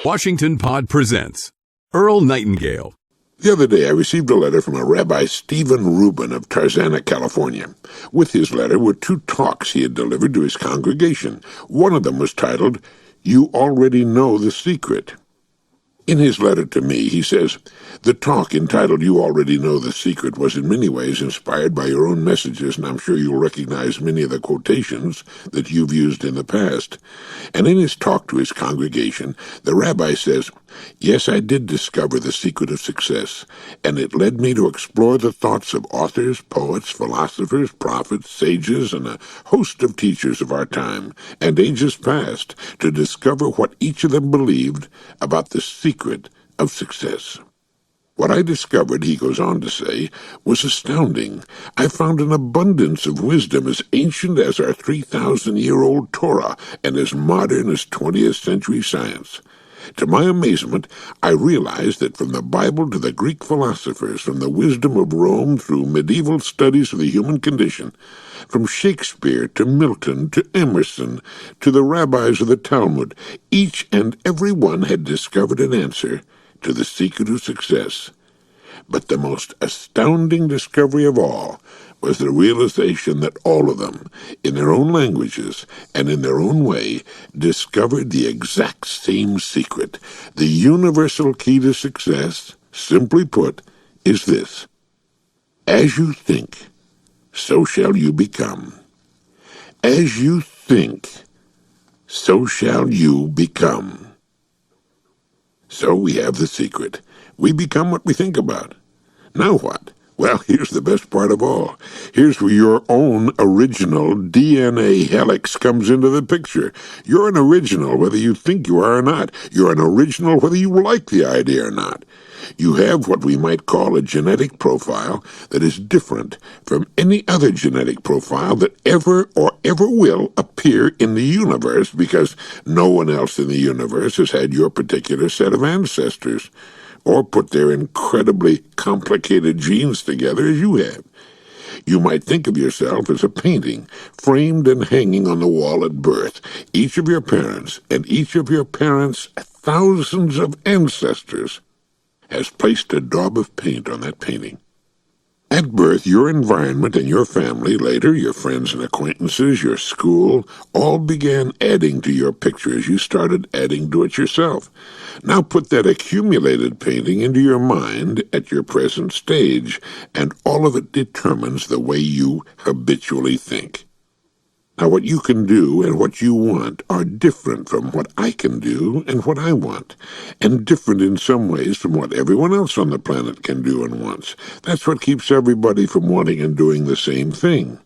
Washington Pod presents EARL Nightingale. The other day I received a letter from a Rabbi Stephen Rubin of Tarzana, California. With his letter were two talks he had delivered to his congregation. One of them was titled, "You Already Know the Secret." In his letter to me, he says, "The talk entitled You Already Know the Secret was in many ways inspired by your own messages, and I'm sure you'll recognize many of the quotations that you've used in the past." And in his talk to his congregation, the rabbi says, "Yes, I did discover the secret of success, and it led me to explore the thoughts of authors, poets, philosophers, prophets, sages, and a host of teachers of our time and ages past to discover what each of them believed about the secret of success. What I discovered," he goes on to say, "was astounding. I found an abundance of wisdom as ancient as our 3,000-year-old Torah and as modern as 20th century science. To my amazement, I realized that from the Bible to the Greek philosophers, from the wisdom of Rome through medieval studies of the human condition, from Shakespeare to Milton to Emerson to the rabbis of the Talmud, each and every one had discovered an answer to the secret of success. But the most astounding discovery of all was the realization that all of them, in their own languages and in their own way, discovered the exact same secret. The universal key to success, simply put, is this: as you think, so shall you become. As you think, so shall you become." So we have the secret. We become what we think about. Now what? Well, here's the best part of all. Here's where your own original DNA helix comes into the picture. You're an original whether you think you are or not. You're an original whether you like the idea or not. You have what we might call a genetic profile that is different from any other genetic profile that ever or ever will appear in the universe, because no one else in the universe has had your particular set of ancestors, or put their incredibly complicated genes together as you have. You might think of yourself as a painting, framed and hanging on the wall at birth. Each of your parents, and each of your parents' thousands of ancestors, has placed a daub of paint on that painting. At birth, your environment and your family, later your friends and acquaintances, your school, all began adding to your picture as you started adding to it yourself. Now put that accumulated painting into your mind at your present stage, and all of it determines the way you habitually think. Now, what you can do and what you want are different from what I can do and what I want, and different in some ways from what everyone else on the planet can do and wants. That's what keeps everybody from wanting and doing the same thing.